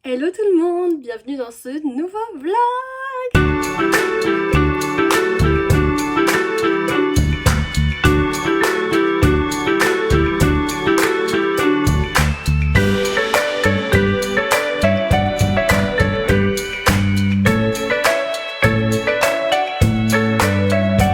Hello tout le monde, bienvenue dans ce nouveau vlog.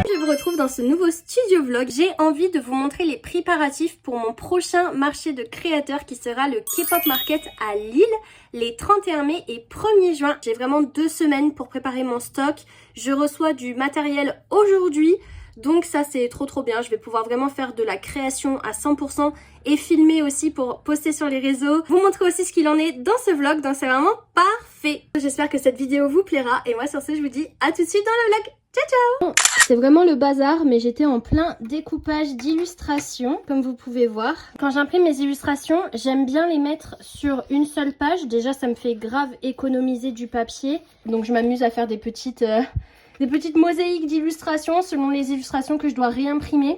Je vous retrouve dans ce nouveau studio vlog. J'ai envie de vous montrer les préparatifs pour mon prochain marché de créateurs qui sera le K-Pop Market à Lille les 31 mai et 1er juin. J'ai vraiment 2 semaines pour préparer mon stock. Je reçois du matériel aujourd'hui. Donc ça c'est trop bien, je vais pouvoir vraiment faire de la création à 100% et filmer aussi pour poster sur les réseaux. Vous montrer aussi ce qu'il en est dans ce vlog, donc c'est vraiment parfait. J'espère que cette vidéo vous plaira et moi sur ce je vous dis à tout de suite dans le vlog. Ciao ciao. C'est vraiment le bazar mais j'étais en plein découpage d'illustrations comme vous pouvez voir. Quand j'imprime mes illustrations j'aime bien les mettre sur une seule page. Déjà ça me fait grave économiser du papier. Donc je m'amuse à faire des petites mosaïques d'illustrations selon les illustrations que je dois réimprimer.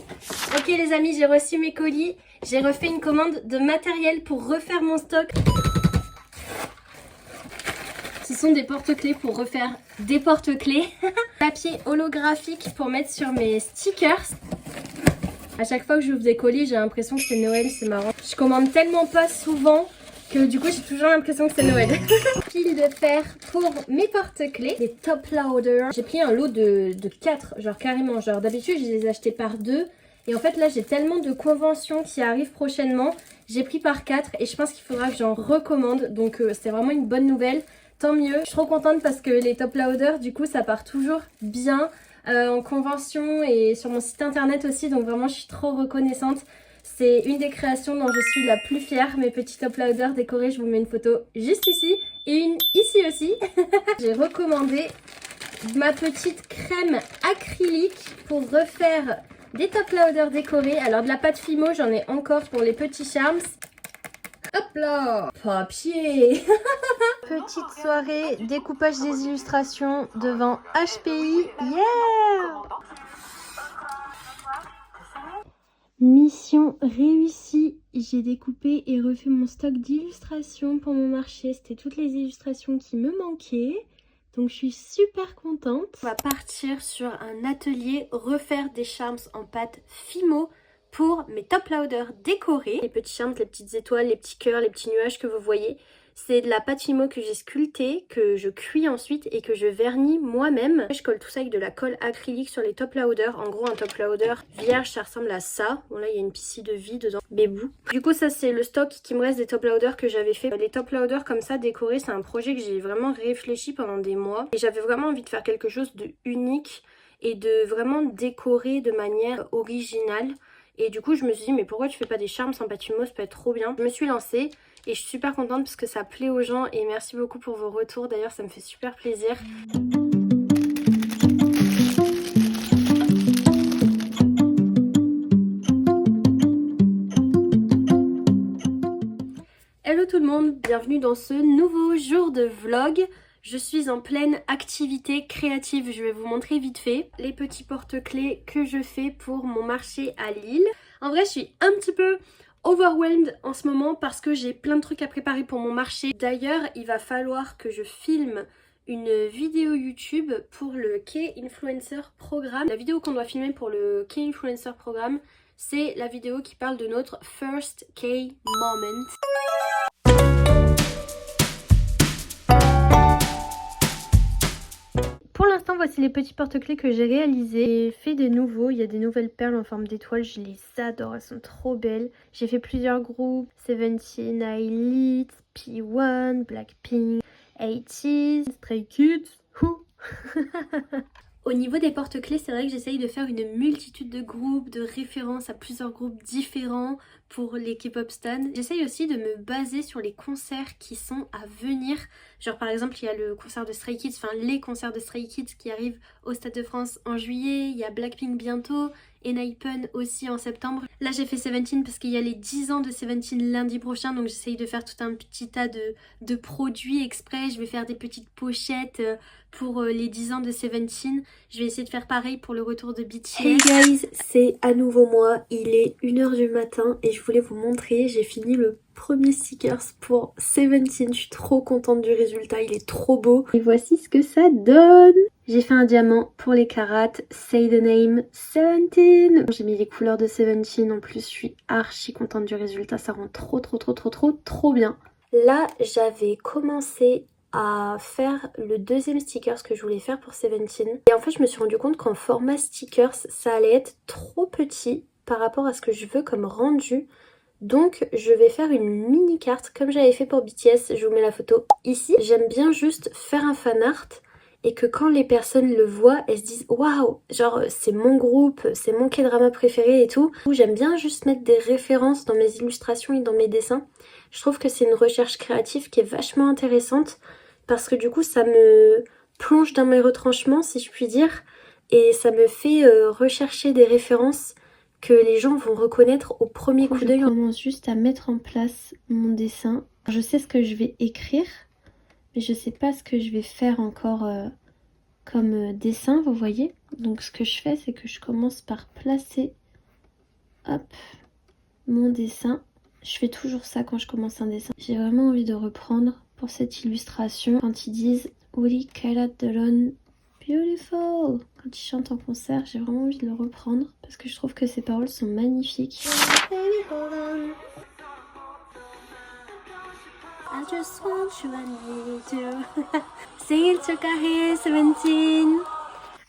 Ok les amis, j'ai reçu mes colis. J'ai refait une commande de matériel pour refaire mon stock. Ce sont des porte-clés pour refaire des porte-clés. Papier holographique pour mettre sur mes stickers. À chaque fois que j'ouvre des colis, j'ai l'impression que c'est Noël, c'est marrant. Je commande tellement pas souvent que du coup j'ai toujours l'impression que c'est Noël. Fil de fer pour mes porte-clés, des top loaders. J'ai pris un lot de 4, genre carrément, genre d'habitude je les achetais par 2. Et en fait là j'ai tellement de conventions qui arrivent prochainement, j'ai pris par 4 et je pense qu'il faudra que j'en recommande. Donc c'est vraiment une bonne nouvelle, tant mieux. Je suis trop contente parce que les top loaders du coup ça part toujours bien en convention et sur mon site internet aussi. Donc vraiment je suis trop reconnaissante. C'est une des créations dont je suis la plus fière, mes petits top loaders décorés. Je vous mets une photo juste ici et une ici aussi. J'ai recommandé ma petite crème acrylique pour refaire des top loaders décorés. Alors de la pâte Fimo, j'en ai encore pour les petits charms. Hop là, papier. Petite soirée découpage des illustrations devant HPI. Yeah! Mission réussie, j'ai découpé et refait mon stock d'illustrations pour mon marché. C'était toutes les illustrations qui me manquaient. Donc je suis super contente. On va partir sur un atelier refaire des charms en pâte Fimo pour mes top loaders décorés. Les petits charms, les petites étoiles, les petits cœurs, les petits nuages que vous voyez. C'est de la pâte Fimo que j'ai sculptée, que je cuis ensuite et que je vernis moi-même. Je colle tout ça avec de la colle acrylique sur les top loaders. En gros, un top loader vierge, ça ressemble à ça. Bon là, il y a une piscine de vie dedans. Bébou. Du coup, ça c'est le stock qui me reste des top loaders que j'avais fait. Les top loaders comme ça décorés, c'est un projet que j'ai vraiment réfléchi pendant des mois. Et j'avais vraiment envie de faire quelque chose de unique et de vraiment décorer de manière originale. Et du coup, je me suis dit, mais pourquoi tu fais pas des charms en pâte Fimo, ça peut être trop bien. Je me suis lancée. Et je suis super contente parce que ça plaît aux gens et merci beaucoup pour vos retours. D'ailleurs, ça me fait super plaisir. Hello tout le monde, bienvenue dans ce nouveau jour de vlog. Je suis en pleine activité créative, je vais vous montrer vite fait les petits porte-clés que je fais pour mon marché à Lille. En vrai, je suis un petit peu overwhelmed en ce moment parce que j'ai plein de trucs à préparer pour mon marché. D'ailleurs, il va falloir que je filme une vidéo YouTube pour le K-Influencer Programme. La vidéo qu'on doit filmer pour le K-Influencer Programme, c'est la vidéo qui parle de notre First K-Moment. Pour l'instant, voici les petits porte-clés que j'ai réalisés. J'ai fait des nouveaux, il y a des nouvelles perles en forme d'étoile, je les adore, elles sont trop belles. J'ai fait plusieurs groupes, Seventeen, Elite, P1, Blackpink, 80s, Stray Kids. Au niveau des porte-clés, c'est vrai que j'essaye de faire une multitude de groupes, de références à plusieurs groupes différents pour les K-pop stans. J'essaye aussi de me baser sur les concerts qui sont à venir. Genre par exemple, il y a le concert de Stray Kids, enfin les concerts de Stray Kids qui arrivent au Stade de France en juillet. Il y a Blackpink bientôt, Enhypen aussi en septembre. Là j'ai fait Seventeen parce qu'il y a les 10 ans de Seventeen lundi prochain, donc j'essaye de faire tout un petit tas de produits exprès. Je vais faire des petites pochettes pour les 10 ans de Seventeen. Je vais essayer de faire pareil pour le retour de BTS. Hey guys, c'est à nouveau moi, il est 1h du matin et je je voulais vous montrer. J'ai fini le premier stickers pour Seventeen. Je suis trop contente du résultat, il est trop beau. Et voici ce que ça donne. J'ai fait un diamant pour les carats, Say the Name 17. J'ai mis les couleurs de Seventeen en plus, je suis archi contente du résultat. Ça rend trop bien. Là, j'avais commencé à faire le deuxième stickers que je voulais faire pour Seventeen. Et en fait, je me suis rendu compte qu'en format stickers, ça allait être trop petit par rapport à ce que je veux comme rendu. Donc, je vais faire une mini carte comme j'avais fait pour BTS. Je vous mets la photo ici. J'aime bien juste faire un fan art et que quand les personnes le voient, elles se disent waouh, genre c'est mon groupe, c'est mon K-drama préféré et tout. J'aime bien juste mettre des références dans mes illustrations et dans mes dessins. Je trouve que c'est une recherche créative qui est vachement intéressante parce que du coup ça me plonge dans mes retranchements si je puis dire et ça me fait rechercher des références que les gens vont reconnaître au premier coup d'œil. Je commence juste à mettre en place mon dessin. Je sais ce que je vais écrire, mais je sais pas ce que je vais faire encore comme dessin, vous voyez. Donc ce que je fais, c'est que je commence par placer hop, mon dessin. Je fais toujours ça quand je commence un dessin. J'ai vraiment envie de reprendre pour cette illustration quand ils disent Uri Kairat Dolon Beautiful. Quand ils chantent en concert, j'ai vraiment envie de le reprendre parce que je trouve que ces paroles sont magnifiques. I just want you, I need you. Sing it to Kahir 17.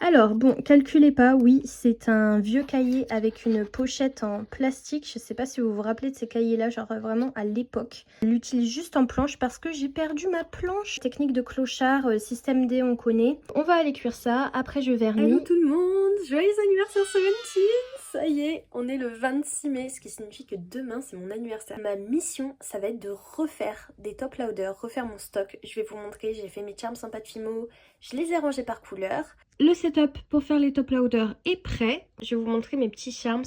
Alors bon, calculez pas, oui, c'est un vieux cahier avec une pochette en plastique. Je sais pas si vous vous rappelez de ces cahiers-là, genre vraiment à l'époque. Je l'utilise juste en planche parce que j'ai perdu ma planche. Technique de clochard, système D, on connaît. On va aller cuire ça, après je vernis. Hello tout le monde, joyeux anniversaire Seventeen. Ça y est, on est le 26 mai, ce qui signifie que demain c'est mon anniversaire. Ma mission, ça va être de refaire des top loaders, refaire mon stock. Je vais vous montrer, j'ai fait mes charms en pâte Fimo, je les ai rangés par couleur. Le setup pour faire les top loaders est prêt. Je vais vous montrer mes petits charms.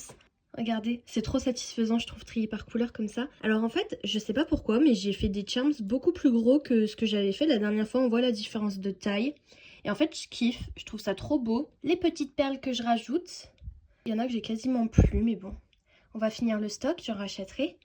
Regardez, c'est trop satisfaisant, je trouve, trier par couleur comme ça. Alors en fait, je sais pas pourquoi, mais j'ai fait des charms beaucoup plus gros que ce que j'avais fait la dernière fois. On voit la différence de taille. Et en fait, je kiffe, je trouve ça trop beau. Les petites perles que je rajoute, il y en a que j'ai quasiment plus, mais bon. On va finir le stock, j'en rachèterai.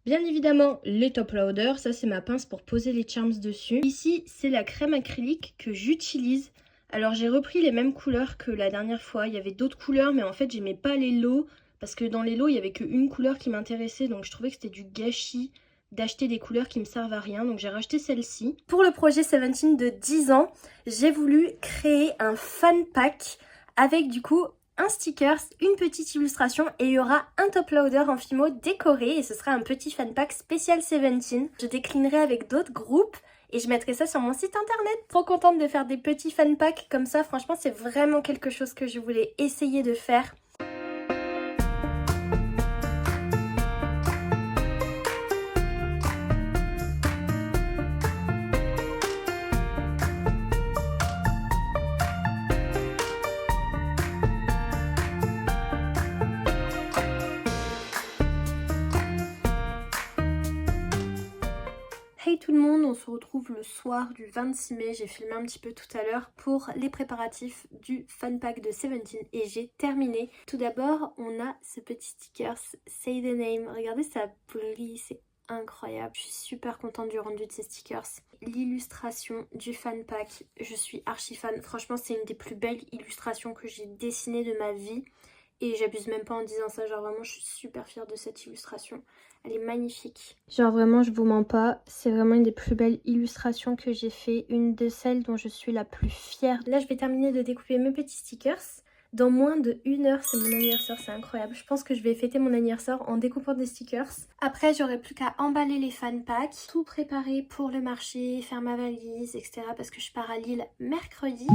Bien évidemment, les top loaders, ça c'est ma pince pour poser les charms dessus. Ici, c'est la crème acrylique que j'utilise. Alors j'ai repris les mêmes couleurs que la dernière fois. Il y avait d'autres couleurs, mais en fait, j'aimais pas les lots. Parce que dans les lots, il n'y avait qu'une couleur qui m'intéressait. Donc je trouvais que c'était du gâchis d'acheter des couleurs qui me servent à rien. Donc j'ai racheté celle-ci. Pour le projet Seventeen de 10 ans, j'ai voulu créer un fan pack avec du coup un sticker, une petite illustration et il y aura un top loader en Fimo décoré et ce sera un petit fan pack spécial Seventeen. Je déclinerai avec d'autres groupes et je mettrai ça sur mon site internet. Trop contente de faire des petits fan packs comme ça, franchement c'est vraiment quelque chose que je voulais essayer de faire. Hey tout le monde, on se retrouve le soir du 26 mai, j'ai filmé un petit peu tout à l'heure pour les préparatifs du fan pack de Seventeen et j'ai terminé. Tout d'abord, on a ce petit sticker Say the Name, regardez ça brille, c'est incroyable. Je suis super contente du rendu de ces stickers. L'illustration du fan pack, je suis archi fan, franchement c'est une des plus belles illustrations que j'ai dessinées de ma vie. Et j'abuse même pas en disant ça, genre vraiment je suis super fière de cette illustration. Elle est magnifique. Genre vraiment je vous mens pas, c'est vraiment une des plus belles illustrations que j'ai fait. Une de celles dont je suis la plus fière. Là je vais terminer de découper mes petits stickers. Dans moins de 1 heure, c'est mon anniversaire, c'est incroyable. Je pense que je vais fêter mon anniversaire en découpant des stickers. Après, j'aurai plus qu'à emballer les fan packs, tout préparer pour le marché, faire ma valise, etc. Parce que je pars à Lille mercredi.